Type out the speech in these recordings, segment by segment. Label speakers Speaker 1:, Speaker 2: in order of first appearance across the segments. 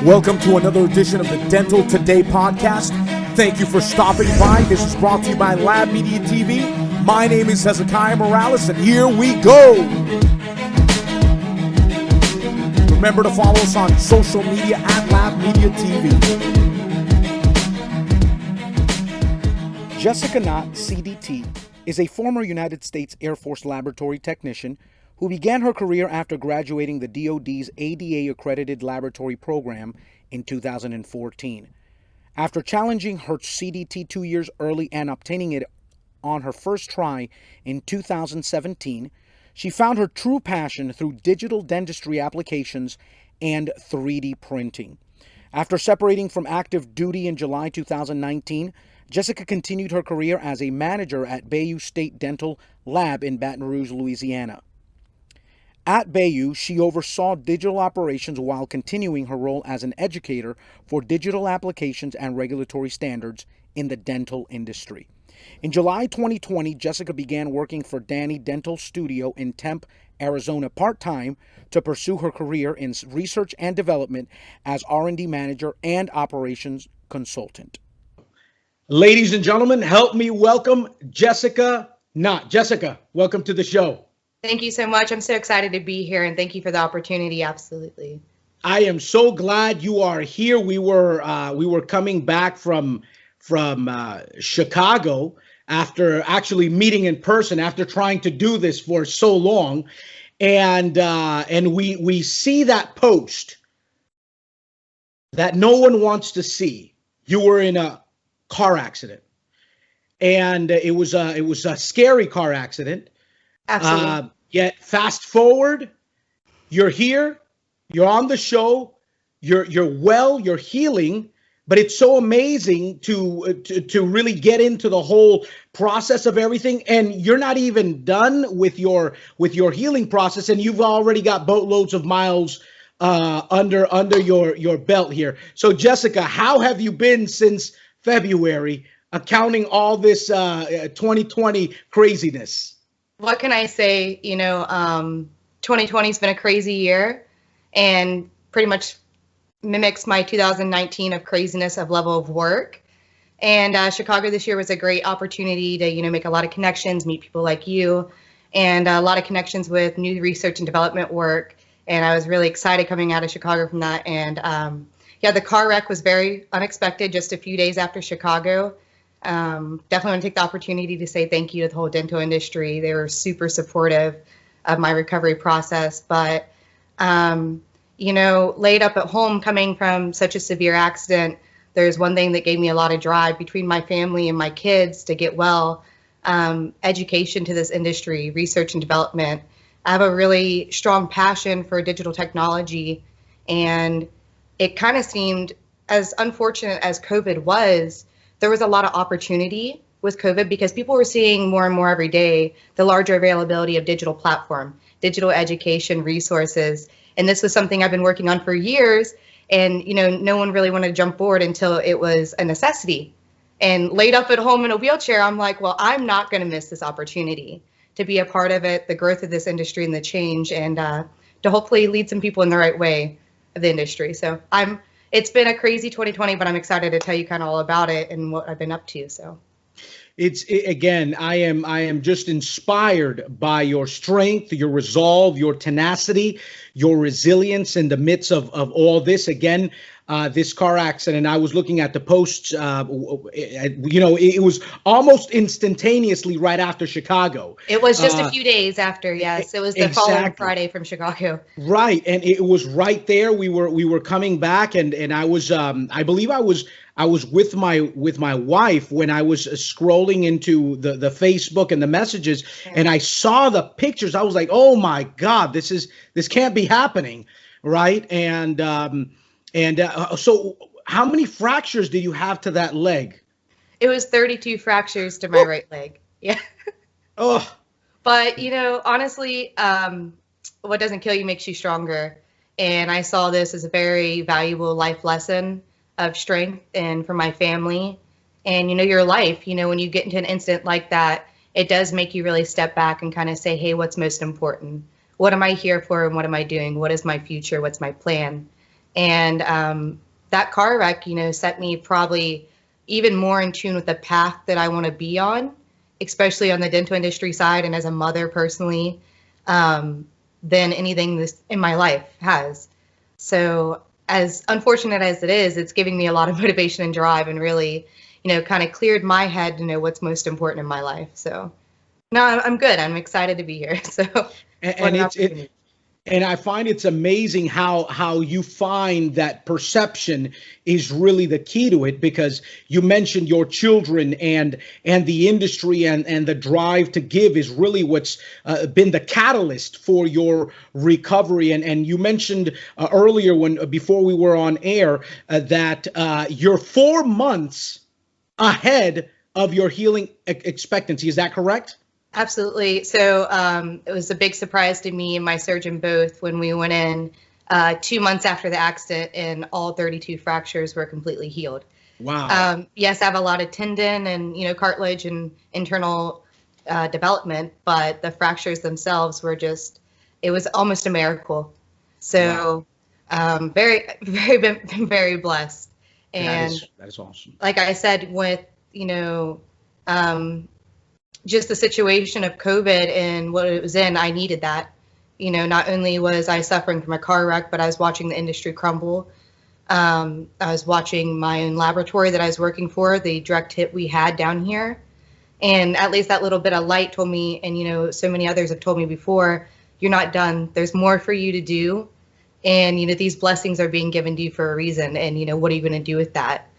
Speaker 1: Welcome to another edition of the Dental Today podcast. Thank you for stopping by. This is brought to you by Labmediatv. My name is Hezekiah Morales, and here we go. Remember to follow us on social media at Labmediatv. Jessica Knott, CDT, is a former United States Air Force laboratory technician who began her career after graduating the DoD's ADA-accredited laboratory program in 2014. After challenging her CDT 2 years early and obtaining it on her first try in 2017, she found her true passion through digital dentistry applications and 3D printing. After separating from active duty in July 2019, Jessica continued her career as a manager at Bayou State Dental Lab in Baton Rouge, Louisiana. At Bayou, she oversaw digital operations while continuing her role as an educator for digital applications and regulatory standards in the dental industry. In July 2020, Jessica began working for Danny Dental Studio in Tempe, Arizona part-time to pursue her career in research and development as R&D manager and operations consultant. Ladies and gentlemen, help me welcome Jessica Knott. Jessica, welcome to the show.
Speaker 2: Thank you so much. I'm so excited to be here, and thank you for the opportunity. Absolutely.
Speaker 1: I am so glad you are here. We were coming back from Chicago after actually meeting in person after trying to do this for so long, and we see that post that no one wants to see. You were in a car accident, and it was a scary car accident.
Speaker 2: Absolutely.
Speaker 1: Yet fast forward, you're here, you're on the show, you're well, you're healing, but it's so amazing to really get into the whole process of everything. And you're not even done with your healing process, and you've already got boatloads of miles under your belt here. So Jessica, how have you been since February, accounting all this 2020 craziness?
Speaker 2: What can I say? 2020 has been a crazy year and pretty much mimics my 2019 of craziness of level of work. And Chicago this year was a great opportunity to, make a lot of connections, meet people like you, and a lot of connections with new research and development work. And I was really excited coming out of Chicago from that. And the car wreck was very unexpected just a few days after Chicago. Definitely want to take the opportunity to say thank you to the whole dental industry. They were super supportive of my recovery process. But, laid up at home coming from such a severe accident, there's one thing that gave me a lot of drive between my family and my kids to get well. Education to this industry, research and development. I have a really strong passion for digital technology, and it kind of seemed, as unfortunate as COVID was, there was a lot of opportunity with COVID because people were seeing more and more every day the larger availability of digital platform, digital education resources. And this was something I've been working on for years. And, no one really wanted to jump forward until it was a necessity. And laid up at home in a wheelchair, I'm like, well, I'm not going to miss this opportunity to be a part of it, the growth of this industry and the change, and to hopefully lead some people in the right way of the industry. So it's been a crazy 2020, but I'm excited to tell you kind of all about it and what I've been up to. So
Speaker 1: again, I am just inspired by your strength, your resolve, your tenacity, your resilience in the midst of all this. Again, this car accident, I was looking at the posts, it was almost instantaneously right after Chicago.
Speaker 2: It was just a few days after, yes. It was the following Friday from Chicago.
Speaker 1: Right, and it was right there. We were coming back, and I was, I believe I was with my wife when I was scrolling into the Facebook and the messages, and I saw the pictures. I was like, oh my God, this can't be happening, right? So how many fractures do you have to that leg?
Speaker 2: It was 32 fractures to my right leg. Yeah.
Speaker 1: Oh.
Speaker 2: But, honestly, what doesn't kill you makes you stronger. And I saw this as a very valuable life lesson of strength and for my family. And, your life, when you get into an incident like that, it does make you really step back and kind of say, hey, what's most important? What am I here for and what am I doing? What is my future? What's my plan? And that car wreck, set me probably even more in tune with the path that I want to be on, especially on the dental industry side and as a mother personally, than anything this in my life has. So as unfortunate as it is, it's giving me a lot of motivation and drive and really, kind of cleared my head to know what's most important in my life. So no, I'm good. I'm excited to be here. So
Speaker 3: And and I find it's amazing how you find that perception is really the key to it, because you mentioned your children and the industry and the drive to give is really what's been the catalyst for your recovery. And you mentioned earlier before we were on air that you're 4 months ahead of your healing expectancy. Is that correct?
Speaker 2: Absolutely. So it was a big surprise to me and my surgeon both when we went in 2 months after the accident and all 32 fractures were completely healed.
Speaker 3: Wow.
Speaker 2: Yes, I have a lot of tendon and cartilage and internal development, but the fractures themselves were it was almost a miracle. So very, very been very blessed. And
Speaker 3: that is awesome.
Speaker 2: like I said, with just the situation of COVID and what it was in, I needed that. Not only was I suffering from a car wreck, but I was watching the industry crumble. I was watching my own laboratory that I was working for, the direct hit we had down here. And at least that little bit of light told me, and so many others have told me before, you're not done. There's more for you to do. And these blessings are being given to you for a reason. And what are you going to do with that?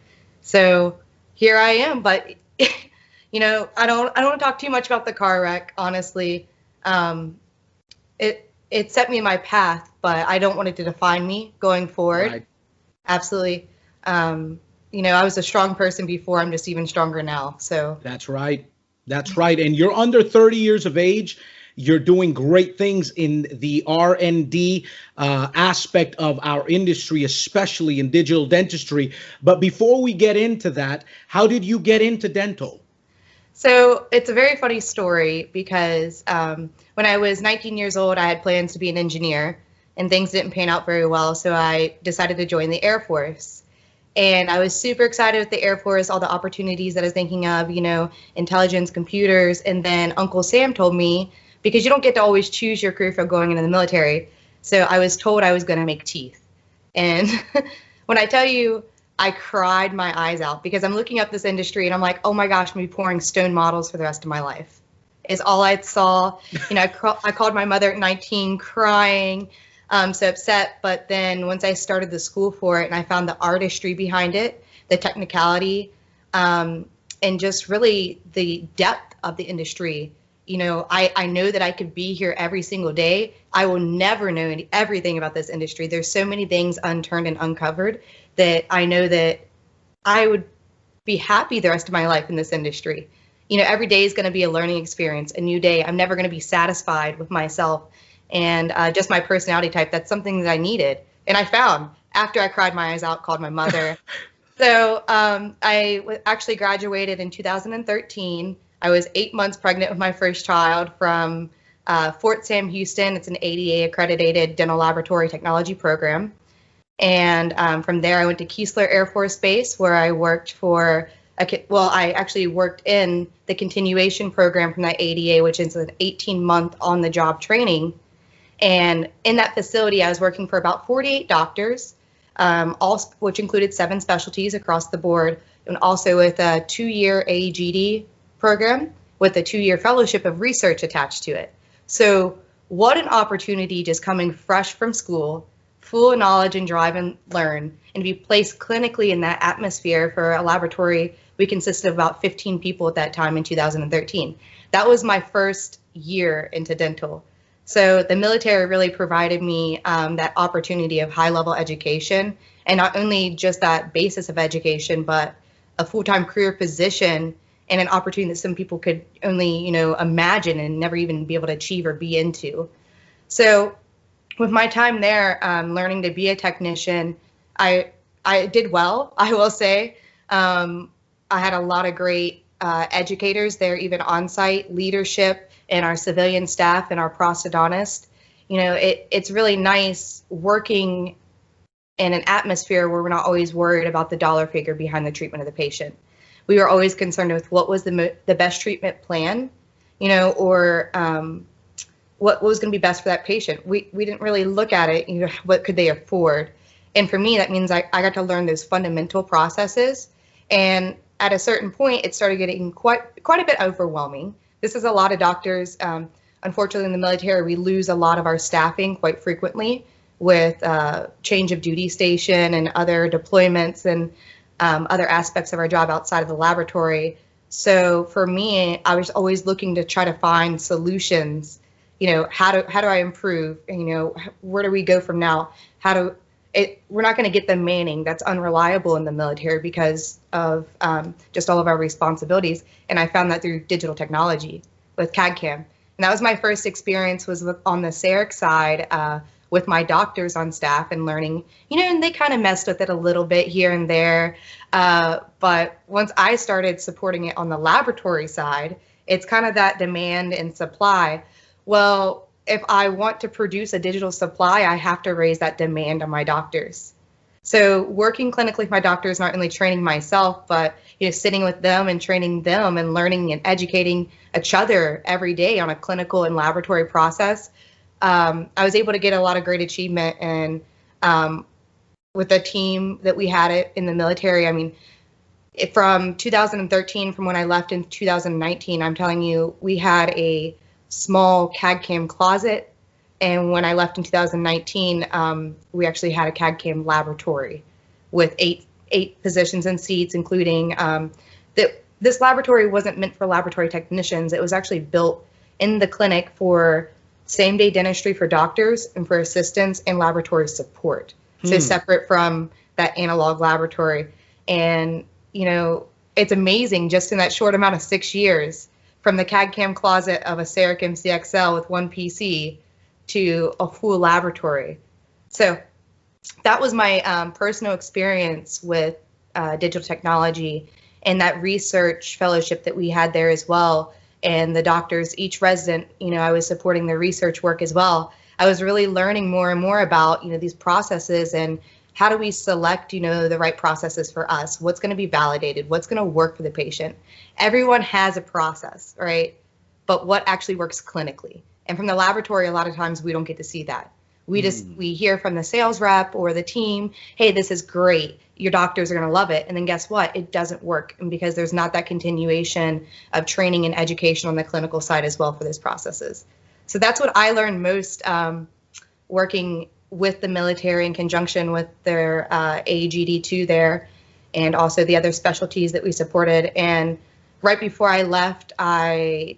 Speaker 2: So here I am, but I don't want to talk too much about the car wreck, honestly. It set me in my path, but I don't want it to define me going forward.
Speaker 3: Right.
Speaker 2: Absolutely. I was a strong person before. I'm just even stronger now. So
Speaker 3: that's right. That's right. And you're under 30 years of age. You're doing great things in the R&D aspect of our industry, especially in digital dentistry. But before we get into that, how did you get into dental?
Speaker 2: So it's a very funny story because when I was 19 years old, I had plans to be an engineer and things didn't pan out very well. So I decided to join the Air Force. And I was super excited with the Air Force, all the opportunities that I was thinking of, intelligence, computers. And then Uncle Sam told me, because you don't get to always choose your career for going into the military. So I was told I was going to make teeth. And when I tell you, I cried my eyes out because I'm looking up this industry and I'm like, oh my gosh, I'm going to be pouring stone models for the rest of my life. Is all I saw. I called my mother at 19 crying, so upset. But then once I started the school for it and I found the artistry behind it, the technicality, and just really the depth of the industry, I know that I could be here every single day. I will never know everything about this industry. There's so many things unturned and uncovered that I know that I would be happy the rest of my life in this industry. Every day is going to be a learning experience, a new day. I'm never going to be satisfied with myself and just my personality type. That's something that I needed. And I found after I cried my eyes out, called my mother. So I actually graduated in 2013. I was 8 months pregnant with my first child from Fort Sam Houston. It's an ADA accredited dental laboratory technology program. And from there, I went to Keesler Air Force Base, where I worked for, I actually worked in the continuation program from that ADA, which is an 18-month on-the-job training. And in that facility, I was working for about 48 doctors, which included 7 specialties across the board, and also with a 2-year AEGD program with a 2-year fellowship of research attached to it. So what an opportunity, just coming fresh from school, full of knowledge and drive and learn, and to be placed clinically in that atmosphere for a laboratory. We consisted of about 15 people at that time in 2013. That was my first year into dental. So the military really provided me that opportunity of high-level education, and not only just that basis of education, but a full-time career position and an opportunity that some people could only, imagine and never even be able to achieve or be into. So with my time there, learning to be a technician, I did well, I will say. I had a lot of great educators there, even on-site leadership and our civilian staff and our prosthodontist. It's really nice working in an atmosphere where we're not always worried about the dollar figure behind the treatment of the patient. We were always concerned with what was the best treatment plan, or what was going to be best for that patient. We didn't really look at it, what could they afford? And for me, that means I got to learn those fundamental processes. And at a certain point, it started getting quite a bit overwhelming. This is a lot of doctors. Unfortunately, in the military, we lose a lot of our staffing quite frequently with change of duty station and other deployments and other aspects of our job outside of the laboratory. So for me, I was always looking to try to find solutions. How do I improve? Where do we go from now? We're not going to get the manning that's unreliable in the military because of just all of our responsibilities. And I found that through digital technology with CAD/CAM. And that was my first experience, was on the CEREC side with my doctors on staff and learning, and they kind of messed with it a little bit here and there. But once I started supporting it on the laboratory side, it's kind of that demand and supply. Well, if I want to produce a digital supply, I have to raise that demand on my doctors. So working clinically with my doctors, not only training myself, but sitting with them and training them and learning and educating each other every day on a clinical and laboratory process. I was able to get a lot of great achievement, and with the team that we had in the military, I mean, from 2013, from when I left in 2019, I'm telling you, we had a small CAD/CAM closet, and when I left in 2019, we actually had a CAD/CAM laboratory with eight positions and seats, including that this laboratory wasn't meant for laboratory technicians. It was actually built in the clinic for same-day dentistry for doctors and for assistants and laboratory support. So separate from that analog laboratory. And, it's amazing just in that short amount of 6 years, from the CAD/CAM closet of a CEREC MCXL with one PC to a full laboratory. So that was my personal experience with digital technology, and that research fellowship that we had there as well. And the doctors, each resident, I was supporting the research work as well. I was really learning more and more about, these processes and how do we select, the right processes for us? What's going to be validated? What's going to work for the patient? Everyone has a process, right? But what actually works clinically? And from the laboratory, a lot of times we don't get to see that. We hear from the sales rep or the team, hey, this is great. Your doctors are going to love it. And then guess what? It doesn't work, and because there's not that continuation of training and education on the clinical side as well for those processes. So that's what I learned most working with the military in conjunction with their AGD2 there, and also the other specialties that we supported. And right before I left, I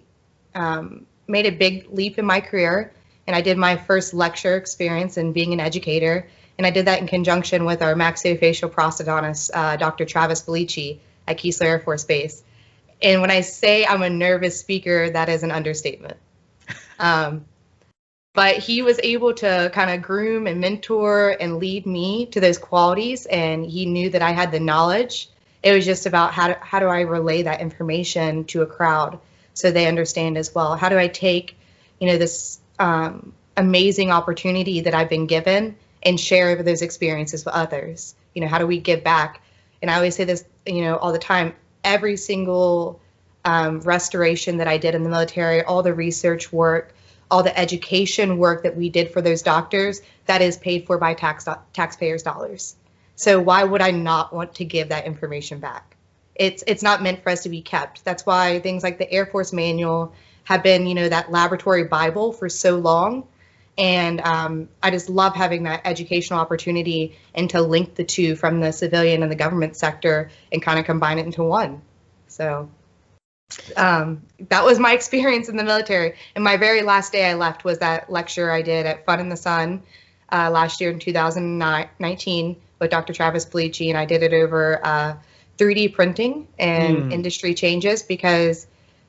Speaker 2: made a big leap in my career, and I did my first lecture experience in being an educator. And I did that in conjunction with our maxillofacial prosthodontist, Dr. Travis Bellici at Keesler Air Force Base. And when I say I'm a nervous speaker, that is an understatement. But he was able to kind of groom and mentor and lead me to those qualities, and he knew that I had the knowledge. It was just about how do I relay that information to a crowd so they understand as well. How do I take, this amazing opportunity that I've been given and share those experiences with others? How do we give back? And I always say this, all the time. Every single restoration that I did in the military, all the research work, all the education work that we did for those doctors, that is paid for by taxpayers' dollars. So why would I not want to give that information back? It's not meant for us to be kept. That's why things like the Air Force Manual have been, that laboratory Bible for so long. And I just love having that educational opportunity and to link the two from the civilian and the government sector and kind of combine it into one. So that was my experience in the military. And my very last day I left was that lecture I did at Fun in the Sun last year in 2019 with Dr. Travis Bellici, and I did it over 3D printing and industry changes, because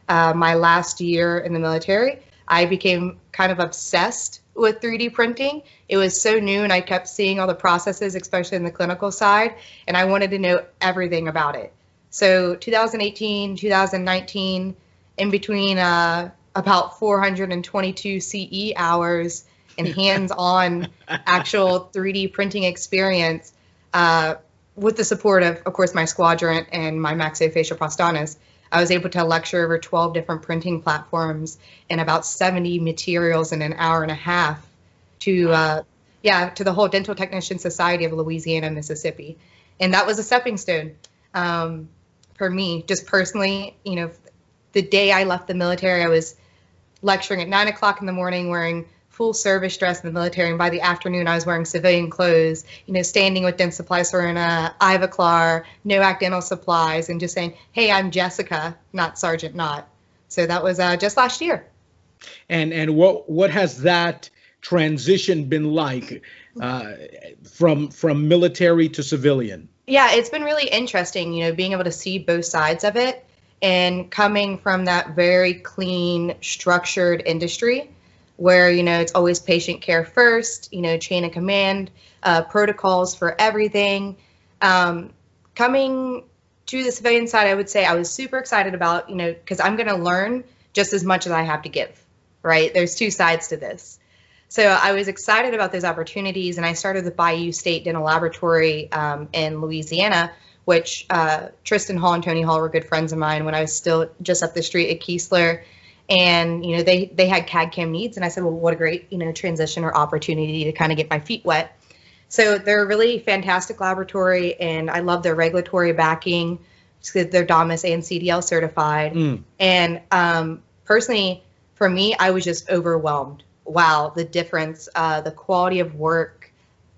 Speaker 2: my last year in the military, I became kind of obsessed with 3D printing. It was so new, and I kept seeing all the processes, especially in the clinical side, and I wanted to know everything about it. So 2018, 2019, in between about 422 CE hours and hands-on actual 3D printing experience with the support of course, my squadrant and my maxillofacial prosthodontist. I was able to lecture over 12 different printing platforms and about 70 materials in an hour and a half to the whole Dental Technician Society of Louisiana, Mississippi. And that was a stepping stone for me, just personally. You know, the day I left the military, I was lecturing at 9 o'clock in the morning wearing full service dress in the military, and by the afternoon I was wearing civilian clothes, you know, standing with Dent Supply Store in a Ivoclar, Noac Dental Supplies, and just saying, hey, I'm Jessica, not Sergeant Knott. So that was just last year.
Speaker 3: And what has that transition been like from military to civilian?
Speaker 2: Yeah, it's been really interesting, you know, being able to see both sides of it, and coming from that very clean, structured industry where, you know, it's always patient care first, you know, chain of command, protocols for everything. Coming to the civilian side, I would say I was super excited about, you know, because I'm going to learn just as much as I have to give, right? There's two sides to this. So I was excited about those opportunities, and I started the Bayou State Dental Laboratory in Louisiana, which Tristan Hall and Tony Hall were good friends of mine when I was still just up the street at Keesler. And, you know, they had CAD/CAM needs, and I said, well, what a great, you know, transition or opportunity to kind of get my feet wet. So they're a really fantastic laboratory, and I love their regulatory backing because they're DOMIS and CDL certified. And personally, for me, I was just overwhelmed. Wow, the difference, the quality of work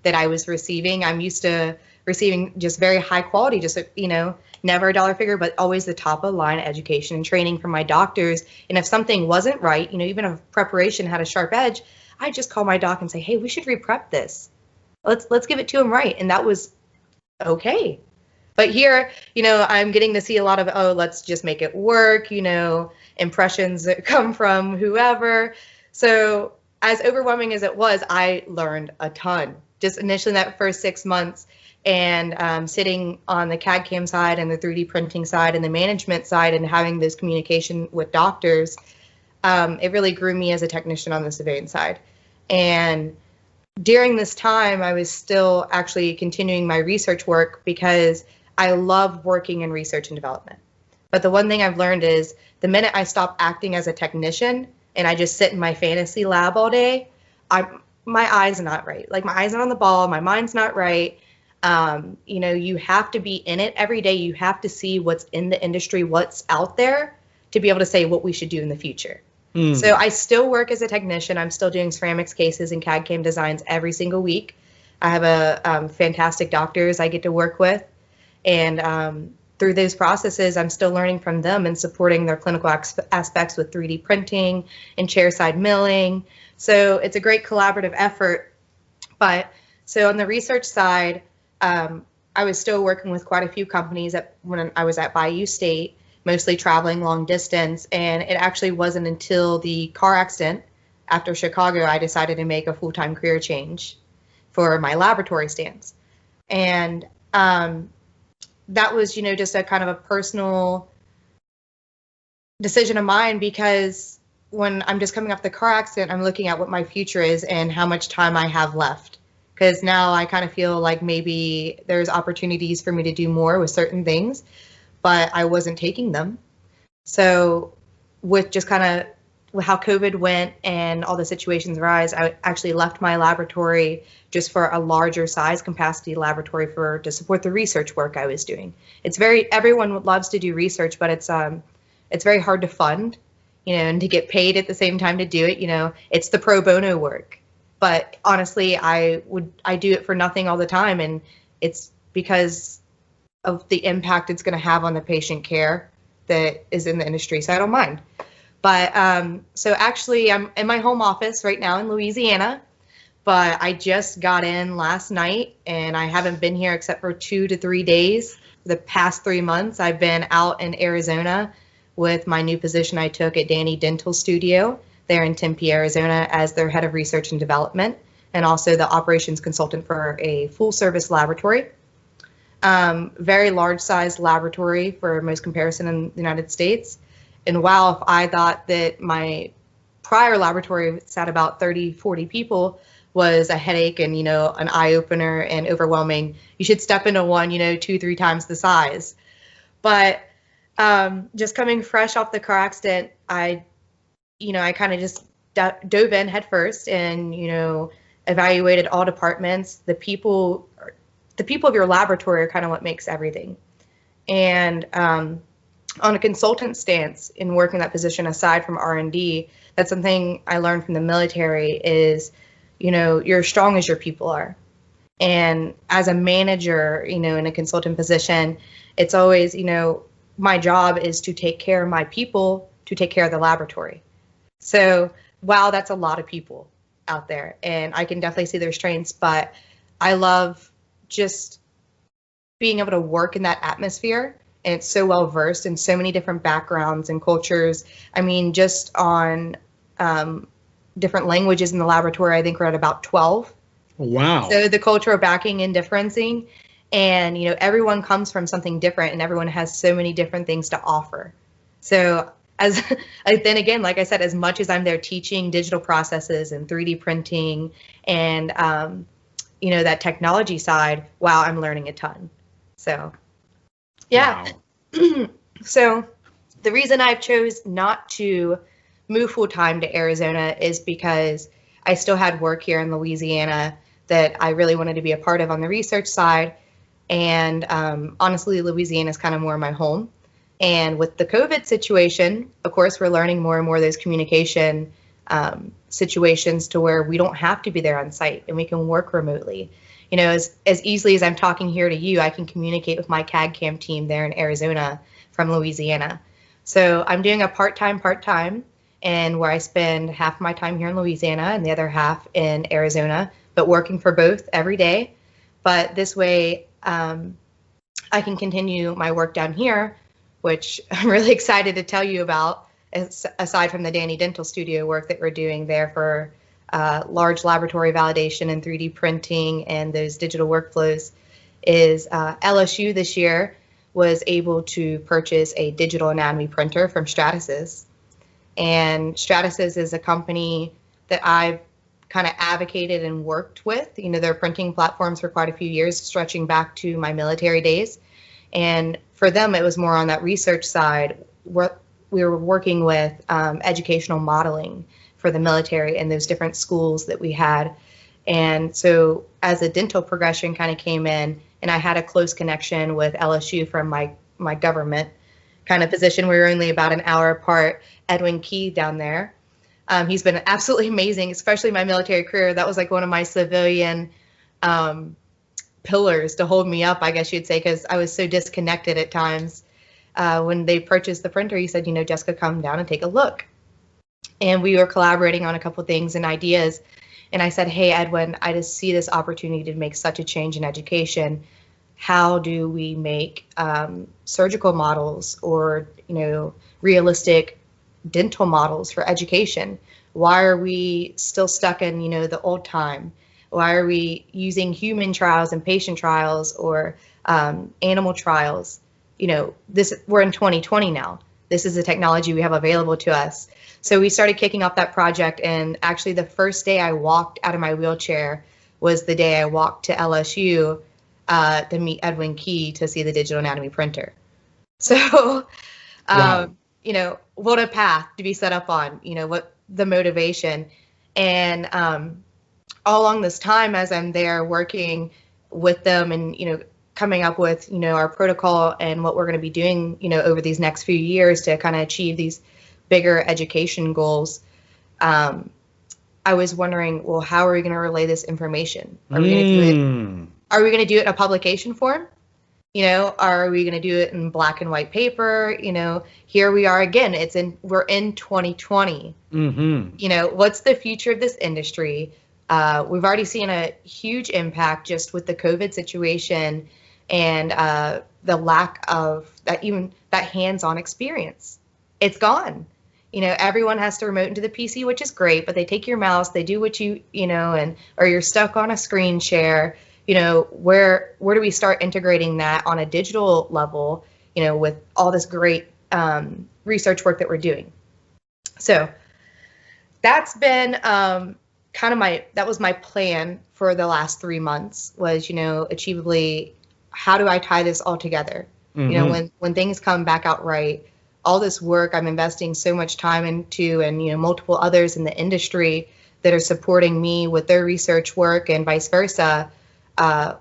Speaker 2: that I was receiving. I'm used to receiving just very high quality, just, you know, never a dollar figure, but always the top of the line education and training from my doctors. And if something wasn't right, you know, even if preparation had a sharp edge, I just call my doc and say, hey, we should re-prep this. Let's give it to him right. And that was okay. But here, you know, I'm getting to see a lot of, oh, let's just make it work, you know, impressions that come from whoever. So as overwhelming as it was, I learned a ton. Just initially that first 6 months, and sitting on the CAD/CAM side and the 3D printing side and the management side and having this communication with doctors, it really grew me as a technician on the civilian side. And during this time, I was still actually continuing my research work because I love working in research and development. But the one thing I've learned is the minute I stop acting as a technician and I just sit in my fantasy lab all day, my eyes are not right. Like, my eyes are on the ball, my mind's not right. You know, you have to be in it every day. You have to see what's in the industry, what's out there, to be able to say what we should do in the future. So I still work as a technician. I'm still doing ceramics cases and CAD/CAM designs every single week. I have a fantastic doctors I get to work with. And through those processes, I'm still learning from them and supporting their clinical aspects with 3D printing and chairside milling. So it's a great collaborative effort. But so on the research side, I was still working with quite a few companies when I was at Bayou State, mostly traveling long distance. And it actually wasn't until the car accident after Chicago, I decided to make a full-time career change for my laboratory stance. And that was, you know, just a kind of a personal decision of mine, because when I'm just coming off the car accident, I'm looking at what my future is and how much time I have left. Because now I kind of feel like maybe there's opportunities for me to do more with certain things, but I wasn't taking them. So with just kind of how COVID went and all the situations arise, I actually left my laboratory just for a larger size capacity laboratory to support the research work I was doing. Everyone loves to do research, but it's very hard to fund, you know, and to get paid at the same time to do it. You know, it's the pro bono work. But honestly, I do it for nothing all the time, and it's because of the impact it's going to have on the patient care that is in the industry. So I don't mind. But so actually, I'm in my home office right now in Louisiana, but I just got in last night, and I haven't been here except for 2 to 3 days. The past 3 months, I've been out in Arizona with my new position I took at Danny Dental Studio there in Tempe, Arizona, as their head of research and development, and also the operations consultant for a full service laboratory. Very large sized laboratory for most comparison in the United States. And wow, if I thought that my prior laboratory sat about 30, 40 people was a headache and, an eye opener and overwhelming. You should step into one, 2, 3 times the size. But just coming fresh off the car accident, I kind of just dove in head first and, evaluated all departments. The people of your laboratory are kind of what makes everything. And on a consultant stance in working that position aside from R&D, that's something I learned from the military is, you're as strong as your people are. And as a manager, in a consultant position, it's always, my job is to take care of my people, to take care of the laboratory. So, wow, that's a lot of people out there, and I can definitely see their strengths, but I love just being able to work in that atmosphere, and it's so well versed in so many different backgrounds and cultures. I mean, just on different languages in the laboratory, I think we're at about 12.
Speaker 3: Wow.
Speaker 2: So the cultural backing and differencing, and everyone comes from something different, and everyone has so many different things to offer. So then again, like I said, as much as I'm there teaching digital processes and 3D printing and, that technology side, wow, I'm learning a ton. So, yeah. Wow. So the reason I chose not to move full time to Arizona is because I still had work here in Louisiana that I really wanted to be a part of on the research side. And honestly, Louisiana is kind of more my home. And with the COVID situation, of course, we're learning more and more of those communication situations to where we don't have to be there on site and we can work remotely. As easily as I'm talking here to you, I can communicate with my CAD CAM team there in Arizona from Louisiana. So I'm doing a part-time, and where I spend half my time here in Louisiana and the other half in Arizona, but working for both every day. But this way, I can continue my work down here, which I'm really excited to tell you about, aside from the Danny Dental Studio work that we're doing there for large laboratory validation and 3D printing and those digital workflows, is LSU this year was able to purchase a digital anatomy printer from Stratasys. And Stratasys is a company that I've kind of advocated and worked with, their printing platforms for quite a few years, stretching back to my military days. And for them, it was more on that research side. We were working with educational modeling for the military and those different schools that we had. And so as a dental progression kind of came in, and I had a close connection with LSU from my government kind of position. We were only about an hour apart. Edwin Key down there. He's been absolutely amazing, especially my military career. That was like one of my civilian pillars to hold me up, I guess you'd say, because I was so disconnected at times. When they purchased the printer, he said, Jessica, come down and take a look. And we were collaborating on a couple things and ideas. And I said, hey, Edwin, I just see this opportunity to make such a change in education. How do we make surgical models or, realistic dental models for education? Why are we still stuck in, the old time? Why are we using human trials and patient trials or animal trials? We're in 2020 now. This is the technology we have available to us. So we started kicking off that project, and actually the first day I walked out of my wheelchair was the day I walked to LSU to meet Edwin Key to see the digital anatomy printer. So, wow. What a path to be set up on, what the motivation. And all along this time, as I'm there working with them and, coming up with, our protocol and what we're going to be doing, over these next few years to kind of achieve these bigger education goals, I was wondering, well, how are we going to relay this information? Are we going to do it? Are we going to do it in a publication form? Are we going to do it in black and white paper? Here we are again. We're in 2020. Mm-hmm. What's the future of this industry? We've already seen a huge impact just with the COVID situation and the lack of that hands-on experience. It's gone. Everyone has to remote into the PC, which is great, but they take your mouse, they do what or you're stuck on a screen share. Where do we start integrating that on a digital level, with all this great research work that we're doing? So that's been kind of that was my plan for the last 3 months was, achievably, how do I tie this all together? When things come back out right, all this work I'm investing so much time into, and, multiple others in the industry that are supporting me with their research work and vice versa.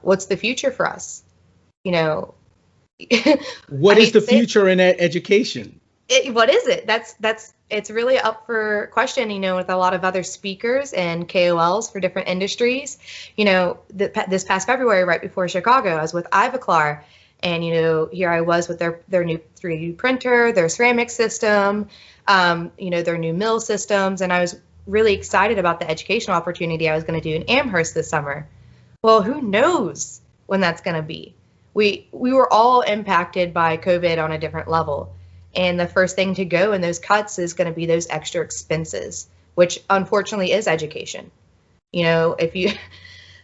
Speaker 2: What's the future for us?
Speaker 3: What is the future in education?
Speaker 2: What is it? It's really up for question, with a lot of other speakers and KOLs for different industries. This past February, right before Chicago, I was with Ivoclar, and, here I was with their new 3D printer, their ceramic system, their new mill systems. And I was really excited about the educational opportunity I was going to do in Amherst this summer. Well, who knows when that's going to be? We were all impacted by COVID on a different level. And the first thing to go in those cuts is going to be those extra expenses, which unfortunately is education.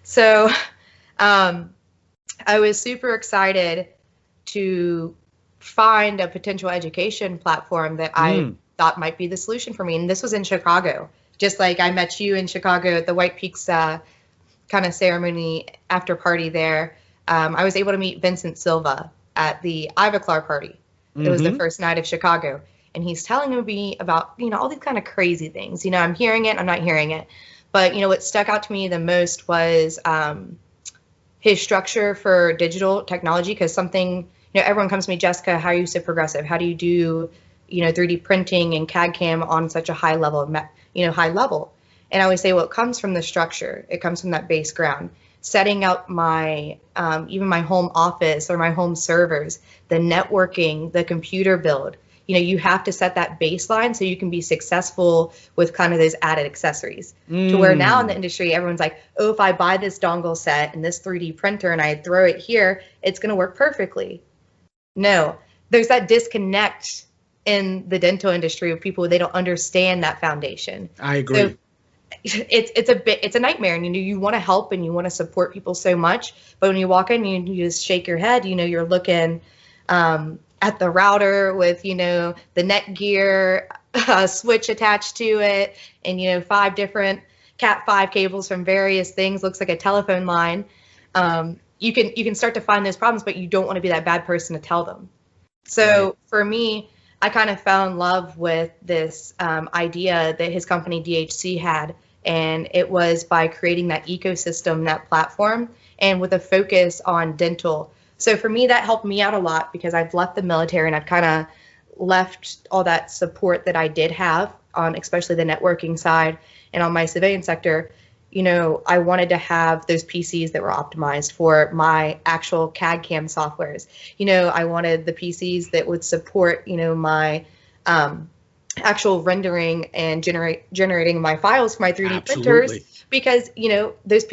Speaker 2: So I was super excited to find a potential education platform that I thought might be the solution for me. And this was in Chicago, just like I met you in Chicago at the White Peaks kind of ceremony after party there. I was able to meet Vincent Silva at the Ivoclar party. It was the first night of Chicago. And he's telling me about, all these kind of crazy things. I'm hearing it, I'm not hearing it. But, what stuck out to me the most was his structure for digital technology, because something, everyone comes to me, Jessica, how are you so progressive? How do you do, 3D printing and CAD CAM on such a high level, high level? And I always say, well, it comes from the structure. It comes from that base ground. Setting up my, even my home office or my home servers, the networking, the computer build, you have to set that baseline so you can be successful with kind of those added accessories. To where now in the industry, everyone's like, oh, if I buy this dongle set and this 3D printer and I throw it here, it's going to work perfectly. No, there's that disconnect in the dental industry of people, they don't understand that foundation.
Speaker 3: I agree.
Speaker 2: So, it's a nightmare, and you want to help and you want to support people so much, but when you walk in, you just shake your head. You're looking at the router with the Netgear switch attached to it, and 5 different Cat5 cables from various things. Looks like a telephone line. You can start to find those problems, but you don't want to be that bad person to tell them. So for me, I kind of fell in love with this idea that his company DHC had, and it was by creating that ecosystem, that platform, and with a focus on dental. So for me, that helped me out a lot, because I've left the military and I've kind of left all that support that I did have on, especially the networking side and on my civilian sector. I wanted to have those PCs that were optimized for my actual CAD CAM softwares. I wanted the PCs that would support, my actual rendering and generating my files for my 3D printers, because, those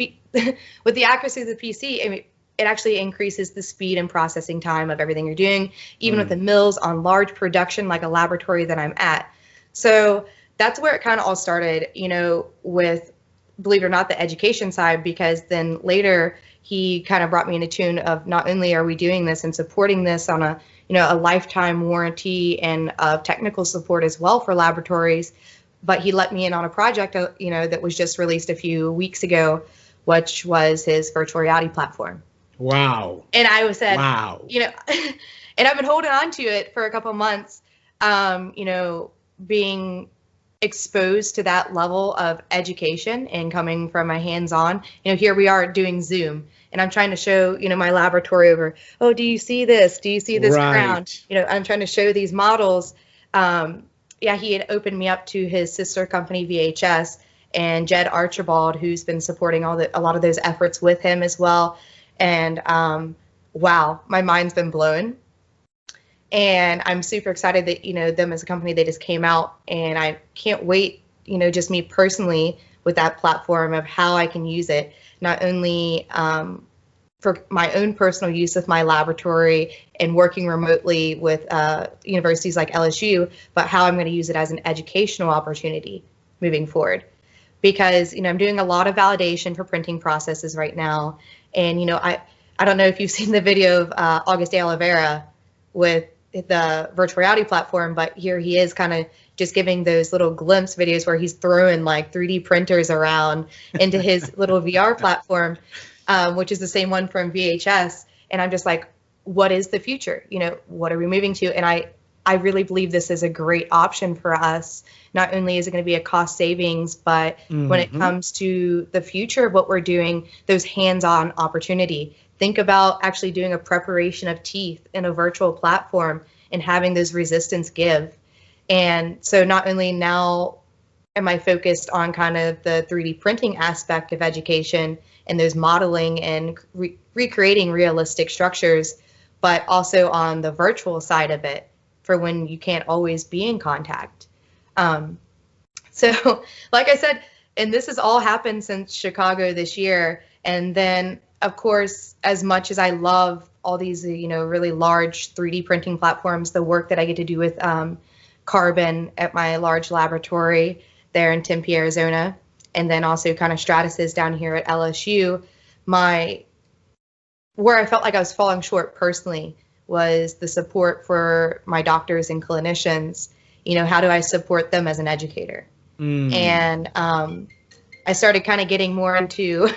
Speaker 2: with the accuracy of the PC, I mean, it actually increases the speed and processing time of everything you're doing, even with the mills on large production, like a laboratory that I'm at. So that's where it kind of all started, with, believe it or not, the education side, because then later he kind of brought me into tune of, not only are we doing this and supporting this on a lifetime warranty and technical support as well for laboratories, but he let me in on a project, that was just released a few weeks ago, which was his virtual reality platform.
Speaker 3: Wow.
Speaker 2: And I said,
Speaker 3: wow.
Speaker 2: And I've been holding on to it for a couple of months, being exposed to that level of education and coming from a hands-on. Here we are doing Zoom, and I'm trying to show, my laboratory over, oh, do you see this? Do you see this crown? I'm trying to show these models. He had opened me up to his sister company, VHS, and Jed Archibald, who's been supporting a lot of those efforts with him as well. And wow, my mind's been blown. And I'm super excited that, them as a company, they just came out, and I can't wait, just me personally with that platform of how I can use it, not only for my own personal use with my laboratory and working remotely with universities like LSU, but how I'm going to use it as an educational opportunity moving forward. Because, I'm doing a lot of validation for printing processes right now. And, I don't know if you've seen the video of August de Oliveira with the virtual reality platform, but here he is kind of, just giving those little glimpse videos where he's throwing like 3D printers around into his little VR platform, which is the same one from VHS. And I'm just like, what is the future? You know, what are we moving to? And I really believe this is a great option for us. Not only is it going to be a cost savings, but when it comes to the future of what we're doing, those hands-on opportunity. Think about actually doing a preparation of teeth in a virtual platform and having those resistance give. And so not only now am I focused on kind of the 3D printing aspect of education and those modeling and recreating realistic structures, but also on the virtual side of it for when you can't always be in contact. So like I said, and this has all happened since Chicago this year. And then of course, as much as I love all these, you know, really large 3D printing platforms, the work that I get to do with Carbon at my large laboratory there in Tempe, Arizona, and then also kind of Stratasys down here at LSU, where I felt like I was falling short personally was the support for my doctors and clinicians. You know, how do I support them as an educator? And I started kind of getting more into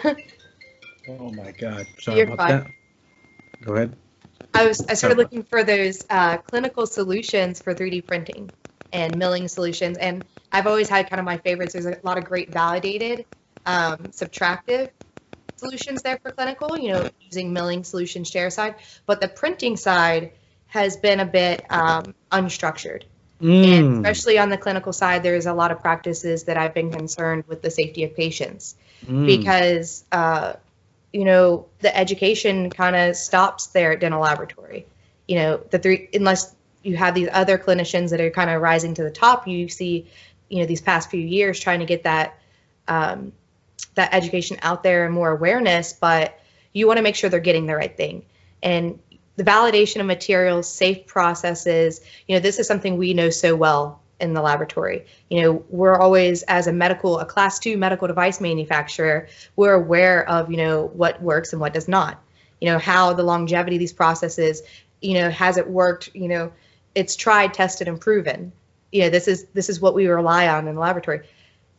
Speaker 3: Oh my God, sorry about that. Go ahead.
Speaker 2: I started looking for those clinical solutions for 3D printing and milling solutions. And I've always had kind of my favorites. There's a lot of great validated subtractive solutions there for clinical, you know, using milling solutions chair side. But the printing side has been a bit unstructured. And especially on the clinical side, there's a lot of practices that I've been concerned with the safety of patients because you know, the education kind of stops there at dental laboratory. You know, unless you have these other clinicians that are kind of rising to the top, you see, you know, these past few years trying to get that that education out there and more awareness, but you want to make sure they're getting the right thing. And the validation of materials, safe processes, you know, this is something we know so well in the laboratory. You know, we're always, as a class 2 medical device manufacturer, we're aware of, you know, what works and what does not. You know, how the longevity of these processes, you know, has it worked, you know, it's tried, tested, and proven. You know, this is what we rely on in the laboratory.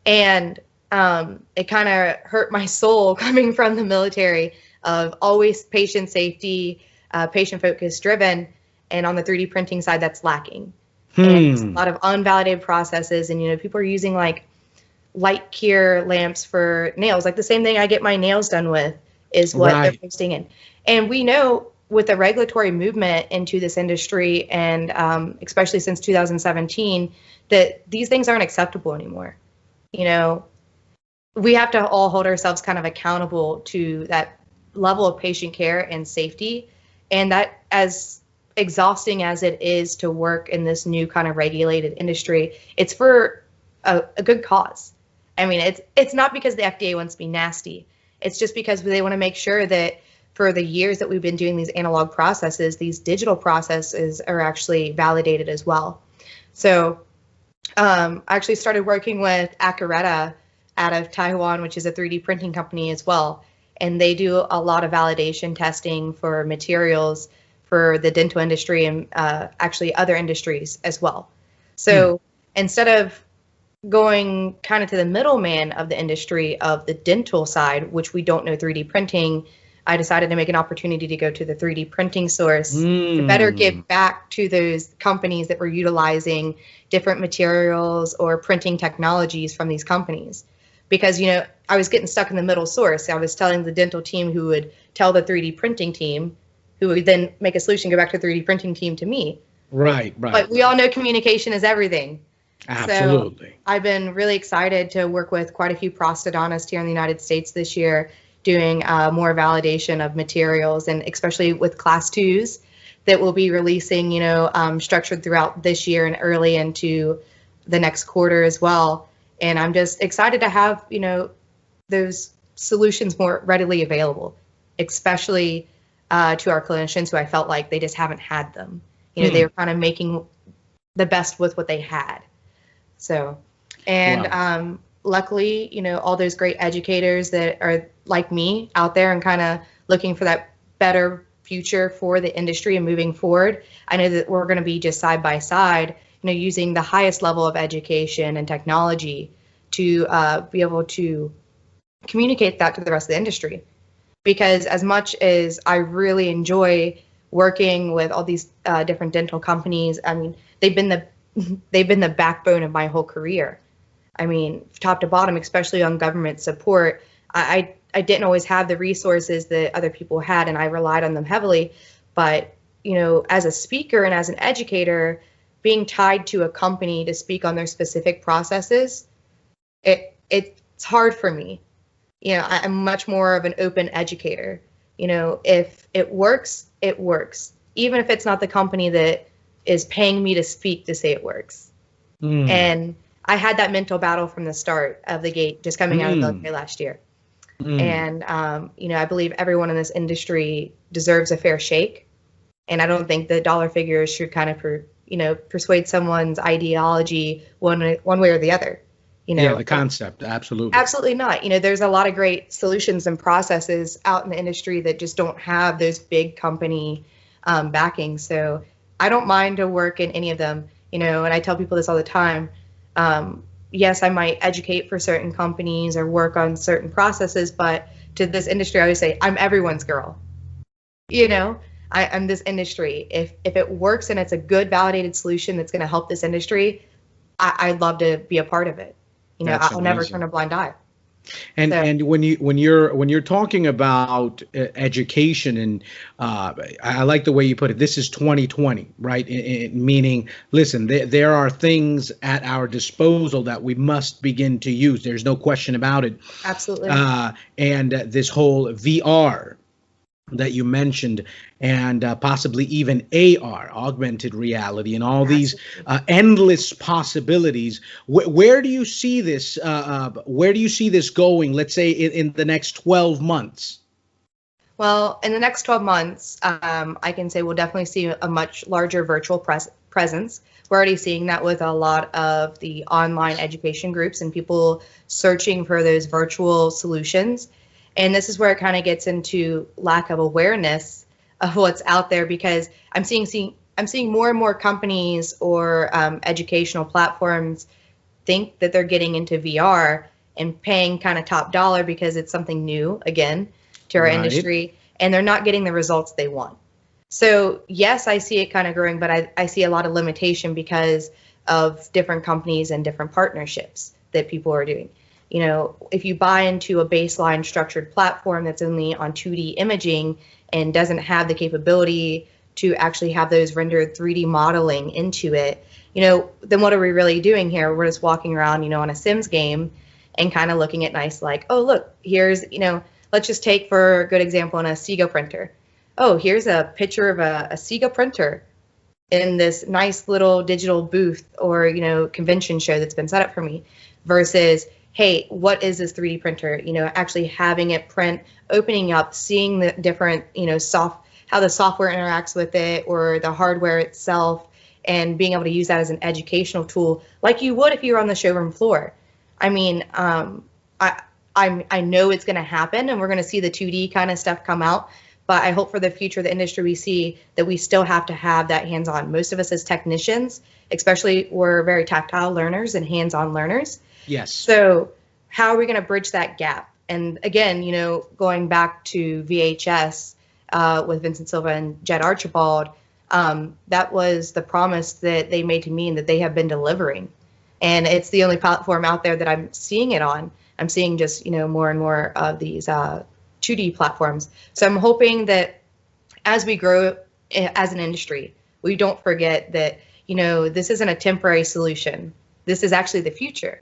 Speaker 2: And it kind of hurt my soul coming from the military of always patient safety, patient focus driven, and on the 3D printing side, that's lacking. And a lot of unvalidated processes, and you know, people are using like light cure lamps for nails, like the same thing I get my nails done with is what they're posting in. And we know with the regulatory movement into this industry, and especially since 2017, that these things aren't acceptable anymore. You know, we have to all hold ourselves kind of accountable to that level of patient care and safety, and that as exhausting as it is to work in this new kind of regulated industry, it's for a good cause. I mean, it's not because the FDA wants to be nasty. It's just because they want to make sure that for the years that we've been doing these analog processes, these digital processes are actually validated as well. So I actually started working with Acaretta out of Taiwan, which is a 3D printing company as well. And they do a lot of validation testing for materials for the dental industry and actually other industries as well. So instead of going kind of to the middleman of the industry of the dental side, which we don't know 3D printing, I decided to make an opportunity to go to the 3D printing source to better give back to those companies that were utilizing different materials or printing technologies from these companies. Because, you know, I was getting stuck in the middle source. I was telling the dental team who would tell the 3D printing team, who would then make a solution, go back to the 3D printing team to me.
Speaker 3: Right.
Speaker 2: But we all know communication is everything.
Speaker 3: Absolutely.
Speaker 2: So I've been really excited to work with quite a few prosthodontists here in the United States this year, doing more validation of materials, and especially with class 2s that will be releasing, you know, structured throughout this year and early into the next quarter as well. And I'm just excited to have, you know, those solutions more readily available, especially to our clinicians who I felt like they just haven't had them. You know, they were kind of making the best with what they had. So, and luckily, you know, all those great educators that are like me out there and kind of looking for that better future for the industry and moving forward. I know that we're going to be just side by side, using the highest level of education and technology to be able to communicate that to the rest of the industry. Because as much as I really enjoy working with all these different dental companies, I mean, they've been the backbone of my whole career. I mean, top to bottom, especially on government support, I didn't always have the resources that other people had, and I relied on them heavily. But, as a speaker and as an educator, being tied to a company to speak on their specific processes, it's hard for me. I'm much more of an open educator. If it works, it works. Even if it's not the company that is paying me to speak to say it works. And I had that mental battle from the start of the gate, just coming out of the military last year. And, I believe everyone in this industry deserves a fair shake. And I don't think the dollar figures should kind of, persuade someone's ideology one way or the other.
Speaker 3: Yeah, the concept, absolutely.
Speaker 2: Absolutely not. There's a lot of great solutions and processes out in the industry that just don't have those big company backing. So I don't mind to work in any of them, and I tell people this all the time. Yes, I might educate for certain companies or work on certain processes, but to this industry, I always say, I'm everyone's girl. I'm this industry. If it works and it's a good validated solution that's going to help this industry, I'd love to be a part of it. I'll never turn a blind eye.
Speaker 3: And when you're talking about education, and I like the way you put it, this is 2020, right? Meaning, listen, there are things at our disposal that we must begin to use. There's no question about it.
Speaker 2: Absolutely.
Speaker 3: And this whole VR that you mentioned, and possibly even AR, augmented reality, and all these endless possibilities. Where do you see this? Where do you see this going? Let's say in the next 12 months.
Speaker 2: Well, in the next 12 months, I can say we'll definitely see a much larger virtual presence. We're already seeing that with a lot of the online education groups and people searching for those virtual solutions. And this is where it kind of gets into lack of awareness of what's out there, because I'm seeing more and more companies or educational platforms think that they're getting into VR and paying kind of top dollar because it's something new, again, to our industry, and they're not getting the results they want. So yes, I see it kind of growing, but I see a lot of limitation because of different companies and different partnerships that people are doing. If you buy into a baseline structured platform that's only on 2D imaging and doesn't have the capability to actually have those rendered 3D modeling into it, then what are we really doing here? We're just walking around, on a Sims game and kind of looking at nice, like, oh, look, here's, let's just take for a good example in a Sega printer. Oh, here's a picture of a Sega printer in this nice little digital booth or, convention show that's been set up for me, versus, hey, what is this 3D printer? Actually having it print, opening up, seeing the different, how the software interacts with it or the hardware itself, and being able to use that as an educational tool, like you would if you were on the showroom floor. I mean, I know it's going to happen, and we're going to see the 2D kind of stuff come out. But I hope for the future of the industry, we see that we still have to have that hands-on. Most of us as technicians, especially, we're very tactile learners and hands-on learners.
Speaker 3: Yes.
Speaker 2: So how are we going to bridge that gap? And again, going back to VHS with Vincent Silva and Jed Archibald, that was the promise that they made to me and that they have been delivering. And it's the only platform out there that I'm seeing it on. I'm seeing just, more and more of these 2D platforms. So I'm hoping that as we grow as an industry, we don't forget that, this isn't a temporary solution. This is actually the future.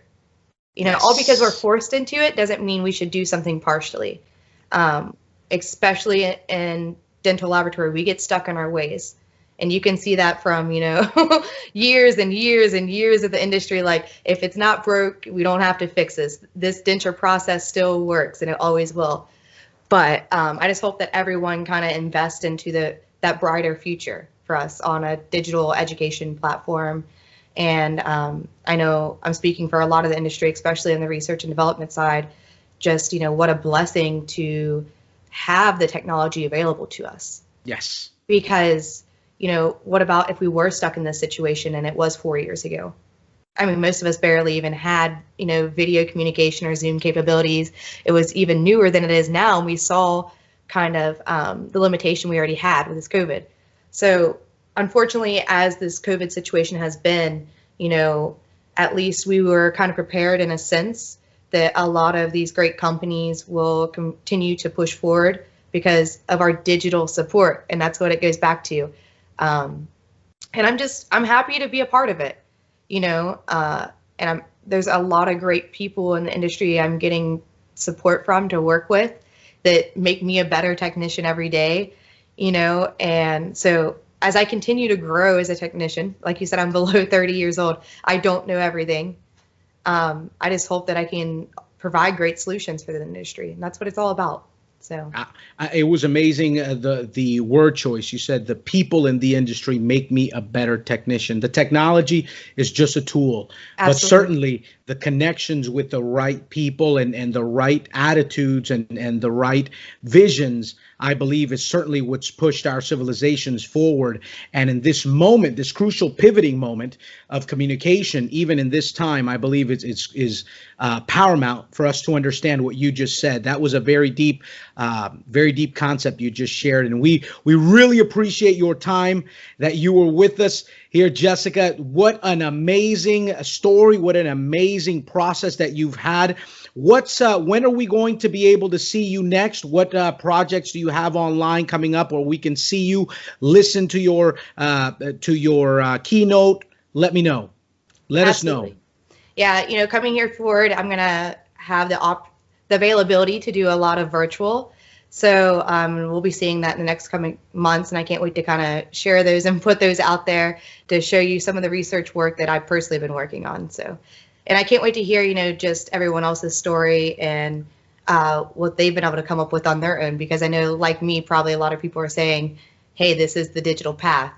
Speaker 2: All because we're forced into it doesn't mean we should do something partially. Especially in dental laboratory, we get stuck in our ways. And you can see that from, years and years and years of the industry. Like, if it's not broke, we don't have to fix this. This denture process still works, and it always will. But I just hope that everyone kind of invests into that brighter future for us on a digital education platform. And I know I'm speaking for a lot of the industry, especially in the research and development side, just, what a blessing to have the technology available to us.
Speaker 3: Yes.
Speaker 2: Because, what about if we were stuck in this situation and it was 4 years ago? I mean, most of us barely even had, video communication or Zoom capabilities. It was even newer than it is now. And we saw kind of the limitation we already had with this COVID. So unfortunately, as this COVID situation has been, at least we were kind of prepared in a sense that a lot of these great companies will continue to push forward because of our digital support. And that's what it goes back to. And I'm happy to be a part of it, and there's a lot of great people in the industry I'm getting support from to work with that make me a better technician every day, and so as I continue to grow as a technician, like you said, I'm below 30 years old. I don't know everything. I just hope that I can provide great solutions for the industry, and that's what it's all about. So
Speaker 3: it was amazing, the word choice. You said the people in the industry make me a better technician. The technology is just a tool, Absolutely. But certainly the connections with the right people and the right attitudes and the right visions, I believe, is certainly what's pushed our civilizations forward. And in this moment, this crucial pivoting moment of communication, even in this time, I believe is paramount for us to understand what you just said. That was a very deep concept you just shared. And we really appreciate your time that you were with us here, Jessica. What an amazing story. What an amazing process that you've had. When are we going to be able to see you next? What projects do you have online coming up where we can see you, listen to your keynote? Let me know. Let
Speaker 2: Absolutely.
Speaker 3: us know.
Speaker 2: Yeah, coming here forward, I'm going to have the availability to do a lot of virtual. So we'll be seeing that in the next coming months, and I can't wait to kind of share those and put those out there to show you some of the research work that I've personally been working on. So, and I can't wait to hear, just everyone else's story and what they've been able to come up with on their own, because I know, like me, probably a lot of people are saying, hey, this is the digital path,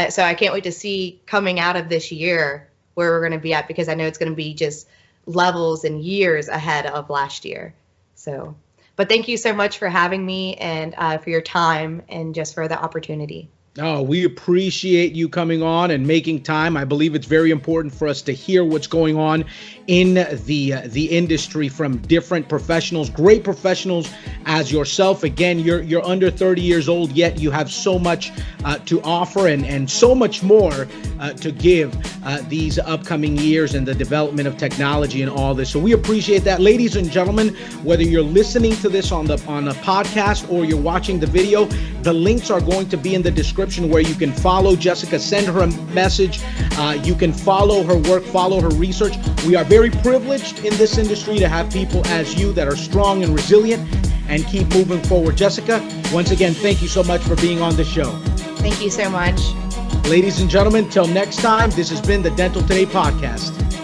Speaker 2: So I can't wait to see coming out of this year where we're going to be at, because I know it's going to be just levels and years ahead of last year. So, but thank you so much for having me and for your time and just for the opportunity.
Speaker 3: Oh, we appreciate you coming on and making time. I believe it's very important for us to hear what's going on in the industry from different professionals, great professionals as yourself. Again, you're under 30 years old, yet you have so much to offer and so much more to give these upcoming years and the development of technology and all this. So we appreciate that. Ladies and gentlemen, whether you're listening to this on a podcast or you're watching the video, the links are going to be in the description where you can follow Jessica, send her a message. You can follow her work, follow her research. We are very privileged in this industry to have people as you that are strong and resilient and keep moving forward. Jessica, once again, thank you so much for being on the show.
Speaker 2: Thank you so much.
Speaker 3: Ladies and gentlemen, till next time, this has been the Dental Today podcast.